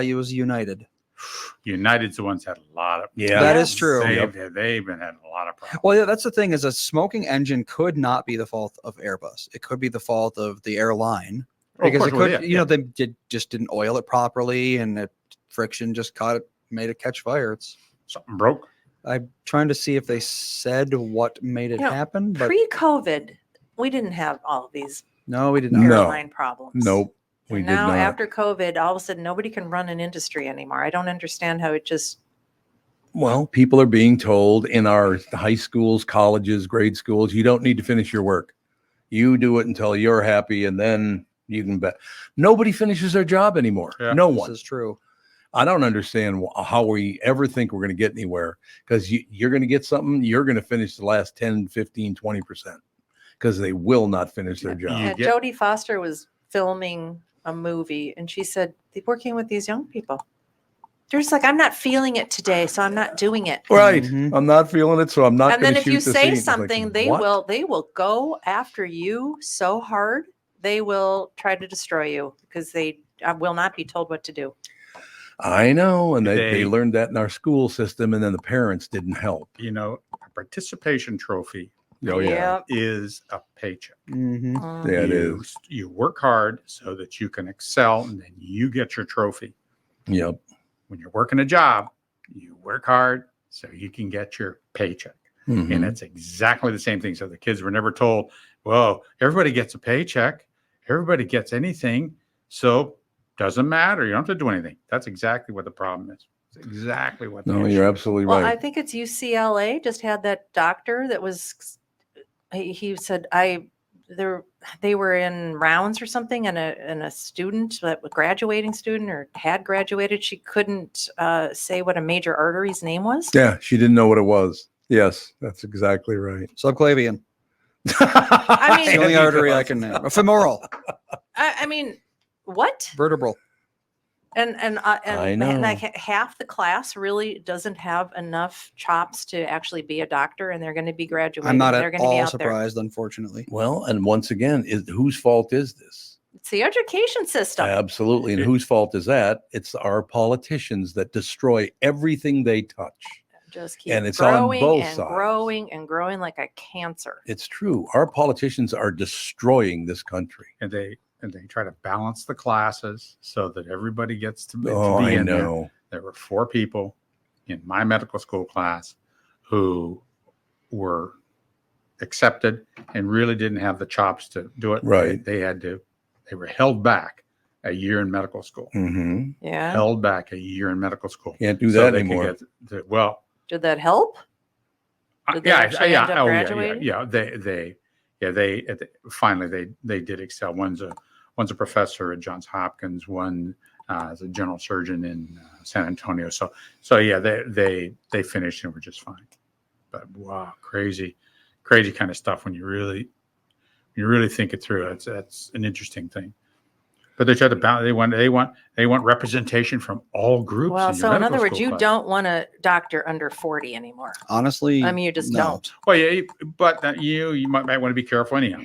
It was United. United's the ones that had a lot of. Yeah. That Yes. is true. They've been having a lot of problems. Well, yeah, that's the thing, is a smoking engine could not be the fault of Airbus. It could be the fault of the airline, Oh, of because course, it well, could, yeah, they just didn't oil it properly, and the friction just made it catch fire. something broke. I'm trying to see if they said what made it You know, happen, but Pre-COVID, we didn't have all of these no, we did not. No. airline problems. Nope. We And did now not. after COVID, all of a sudden nobody can run an industry anymore. I don't understand how it just Well, people are being told in our high schools, colleges, grade schools, you don't need to finish your work. You do it until you're happy, and then you can bet. Nobody finishes their job anymore. Yeah. No This one. is true. I don't understand how we ever think we're going to get anywhere, because you're going to get something, you're going to finish the last 10, 15, 20%, because they will not finish their You job. get- Jodie Foster was filming a movie and she said, they're working with these young people. They're just like, I'm not feeling it today, so I'm not doing it. Right. Mhm. I'm not feeling it, so I'm not And going then to if shoot you the say scene. It's like, something, they what? will go after you so hard. They will try to destroy you because they will not be told what to do. I know. And they They- learned that in our school system, and then the parents didn't help. You know, a participation trophy Oh, yeah. Yep. is a paycheck. Mm-hmm. Mm. Yeah, it you, is. You work hard so that you can excel, and then you get your trophy. Yep. When you're working a job, you work hard so you can get your paycheck. Mhm. And it's exactly the same thing. So the kids were never told, well, everybody gets a paycheck, everybody gets anything, so doesn't matter. You don't have to do anything. That's exactly what the problem is. It's exactly what the No, issue you're is. absolutely Well, I right. think it's UCLA just had that doctor that was, he said, they were in rounds or something, and a student, that was graduating student or had graduated, she couldn't say what a major artery's name was. Yeah, she didn't know what it was. Yes, that's exactly right. Subclavian. I mean- It's the only artery I can name. Femoral. I mean, what? Vertebral. And I know. like half the class really doesn't have enough chops to actually be a doctor, and they're going to be graduating. I'm not they're at going to be all out there. surprised, unfortunately. Well, and once again, whose fault is this? It's the education system. Absolutely. And whose fault is that? It's our politicians that destroy everything they touch. Just keep And it's on growing both and sides. growing and growing like a cancer. It's true. Our politicians are destroying this country. And they try to balance the classes so that everybody gets to be I in there. know. There were 4 people in my medical school class who were accepted and really didn't have the chops to do it. Right. They were held back a year in medical school. Hmm. Yeah. Held back a year in medical school. Can't do So that they could anymore. get the- well, Did that help? Did they actually end up graduating? They finally they did excel. One's a professor at Johns Hopkins. One is a general surgeon in San Antonio. So yeah, they finished and were just fine. But wow, crazy kind of stuff when you really think it through. That's an interesting thing. But they try to balance. They want representation from all groups. Well, in your so in medical other words, school you class. don't want a doctor under 40 anymore. Honestly, I mean, you just no. don't. Well, yeah, but you might want to be careful anyhow.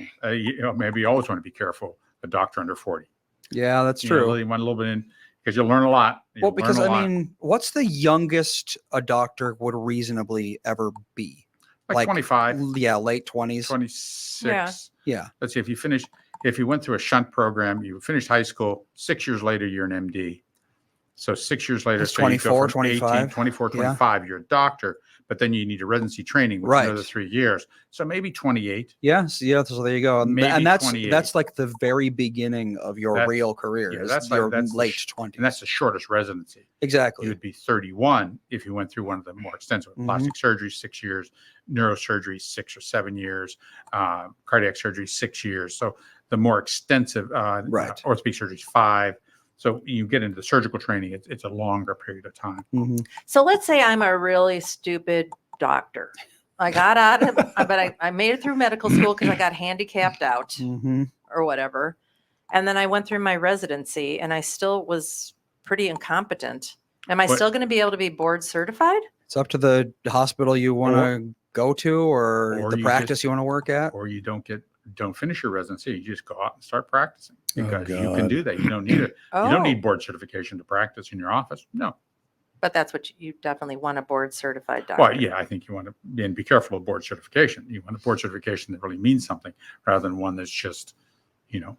Maybe you always want to be careful. A doctor under 40. Yeah, that's You know, true. you want a little bit in because you'll learn a lot. Well, You'll because learn a I lot. mean, what's the youngest a doctor would reasonably ever be? like 25, Yeah, late 20s. 26. Yeah. Yeah. Let's see, if you went through a shunt program, you finished high school, 6 years later, you're an MD. So 6 years later, That's so you go 24, from 18, 25. 24, Yeah. 25, you're a doctor, but then you need a residency training, which is Right. another 3 years. So maybe 28. Yeah. So there you go. And, Maybe and that's 28. like the very beginning of your That's- real career. yeah, is that's like- your that's the late sh- 20s. And that's the shortest residency. Exactly. You would be 31 if you went through one of the more extensive Mhm. plastic surgery, 6 years, neurosurgery, 6 or 7 years, cardiac surgery, 6 years. So the more extensive Right. orthopedic surgery is 5. So you get into the surgical training, it's a longer period of time. Mhm. So let's say I'm a really stupid doctor. I got out of, but I made it through medical school because I got handicapped out Mhm. or whatever. And then I went through my residency and I still was pretty incompetent. Am I What- still going to be able to be board certified? It's up to the hospital you want to go to or or the you practice just- you want to work at. Or you don't finish your residency, you just go out and start practicing because you God. can do that. You don't need it. Oh, You don't need board certification to practice in your office. No. but that's what you definitely want, a board certified doctor. Well, yeah, I think you want to and be careful of board certification. You want a board certification that really means something rather than one that's just,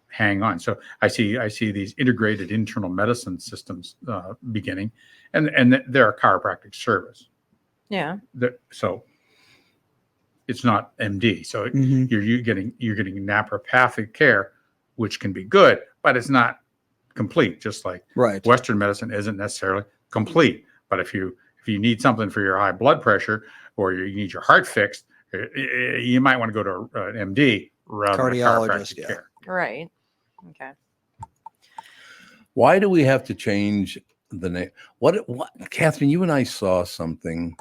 hang on. So I see these integrated internal medicine systems beginning, and they're a chiropractic service. Yeah. So it's not MD. So Mhm. you're getting naturopathic care, which can be good, but it's not complete, just like Right. Western medicine isn't necessarily complete. But if you need something for your high blood pressure or you need your heart fixed, you might want to go to an MD rather than a Cardiologist, chiropractic yeah. care. Right. Okay. Why do we have to change the name? What, Catherine, you and I saw something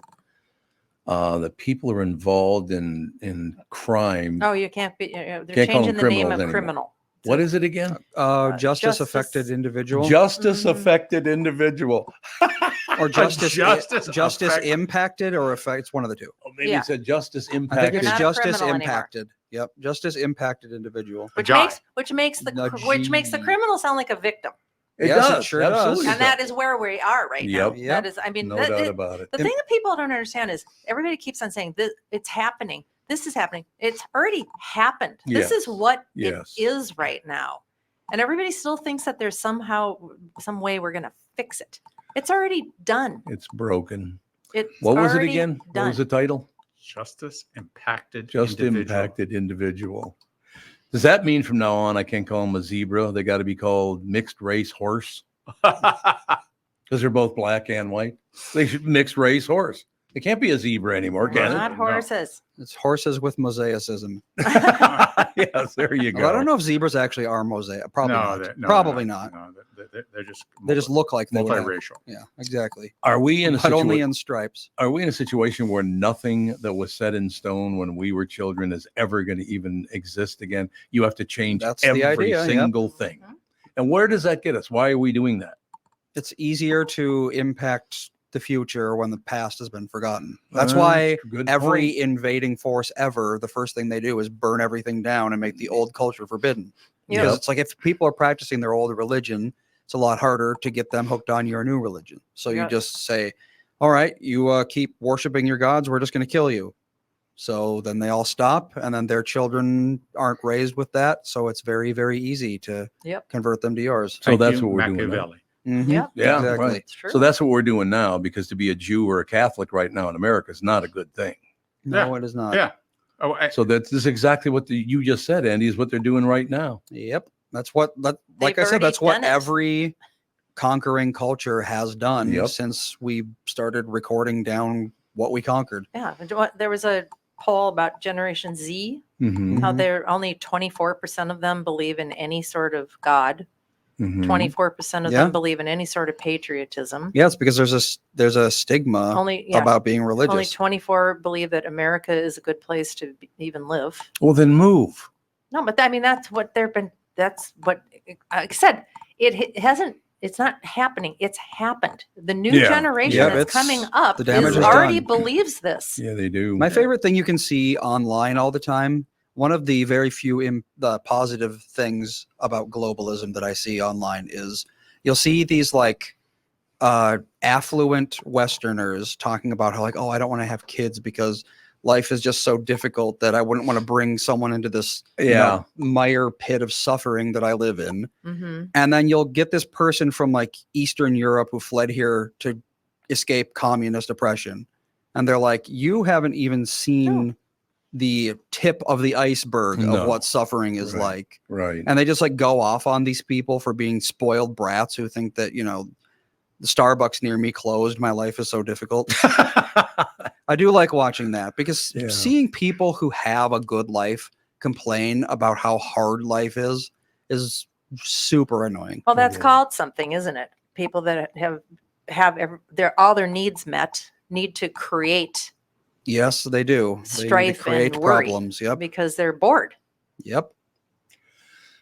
that people are involved in crime. Oh, you can't be. They're Can't call changing them the name criminals of anymore. criminal. What is it again? Justice justice- affected individual Justice Mhm. affected individual. or justice Justice affect- impacted or effect. It's one of the two. Oh, maybe Yeah. it said justice I think impacted. it's You're not a justice criminal anymore. impacted. Yep, justice impacted individual. A Which guy. makes The the criminal sound like a victim, It Yes, it does. sure does. Absolutely and that is where we are right now. Yep. Yep. That is, I mean, no doubt about it. the thing that people don't understand is everybody keeps on saying this. It's happening. This is happening. It's already happened. This is Yes. what Yes. it is right now, and everybody still thinks that there's some way we're going to fix it. It's already done. It's broken. It's What was it already again? What was the done. title? Justice impacted Just individual. impacted individual. Does that mean from now on I can't call them a zebra? They got to be called mixed race horse because they're both black and white. They should mixed race horse. It can't be a zebra anymore, can Not No. horses. It's horses with mosaicism. it? Yes, there you Although I go. don't know if zebras actually are mosaic. Probably No, not. they're- no, Probably they're not. No, they're just They just look like they would have. multiracial. Yeah, exactly. Are we in a But only situation? in stripes. Are we in a situation where nothing that was set in stone when we were children is ever going to even exist again? You have to change That's the every idea, yep. single thing. Mhm. And where does that get us? Why are we doing that? It's easier to impact the future when the past has been forgotten. That's why Good every point. invading force ever, the first thing they do is burn everything down and make the old culture forbidden. Yep. Because it's like if people are practicing their old religion, it's a lot harder to get them hooked on your new religion. So you Yep. just say, all right, you keep worshiping your gods, we're just going to kill you. So then they all stop, and then their children aren't raised with that. So it's very, very easy to Yep. convert them to yours. So Thank that's you, what we're doing now. Machiavelli. Mhm, Yep. Yeah, exactly. right. It's true. So that's what we're doing now, because to be a Jew or a Catholic right now in America is not a good thing. No, it is not. Yeah. Oh, So this is exactly what you just said, Andy, is what they're doing right now. Yep. That's what, like They've I said, already that's what done it. every conquering culture has done Yep. since we started recording down what we conquered. Yeah. There was a poll about Generation Z, Mhm, how Mhm. there only 24% of them believe in any sort of God. mhm. 24% of Yeah. them believe in any sort of patriotism. Yeah, it's because there's a stigma Only about being only religious. 24 believe that America is a good place to even live. Well, then move. No, but I mean that's what that's what I said. It hasn't. It's not happening. It's happened. The new Yeah. generation Yeah, that's it's- coming up the damage is already done. believes this. Yeah, they do. My favorite thing you can see online all the time, one of the very few the positive things about globalism that I see online is you'll see these like affluent Westerners talking about how like, oh, I don't want to have kids because life is just so difficult that I wouldn't want to bring someone into this Yeah. mire pit of suffering that I live in. Mm-hmm. And then you'll get this person from like Eastern Europe who fled here to escape communist oppression. And they're like, you haven't even seen the tip of the iceberg No. of what suffering is Right. like. Right. And they just like go off on these people for being spoiled brats who think that, the Starbucks near me closed. My life is so difficult. I do like watching that because Yeah. seeing people who have a good life complain about how hard life is super annoying. Well, that's Yeah. called something, isn't it? People that have all their needs met need to create Yes, they do. They need to strife create and worry problems. Yep. because they're bored. Yep.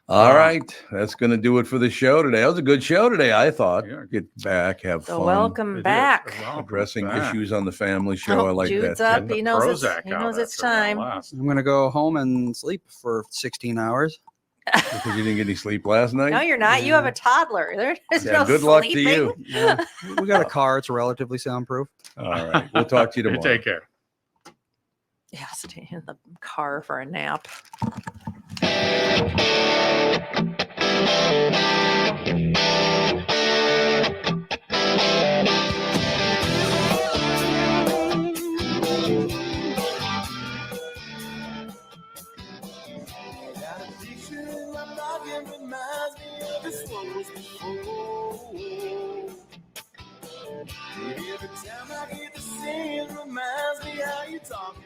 All right. That's going to do it for the show today. That was a good show today, I thought. Yeah. Get back, have So fun. welcome It is. back. Welcome Addressing back. issues on the family show. I like Jude's that. up. too. He knows Prozac he out knows it's after that time. last. I'm going to go home and sleep for 16 hours. Because you didn't get any sleep last night? No, you're not. You have a toddler. There's Yeah, no good luck to sleeping. you. Yeah. We got a car. It's relatively soundproof. All right. We'll talk to you tomorrow. Take care. Yeah, stay in the car for a nap. Got a picture I'm talking with mine. reminds me of this was before. Every time I hear the singing reminds me how you talking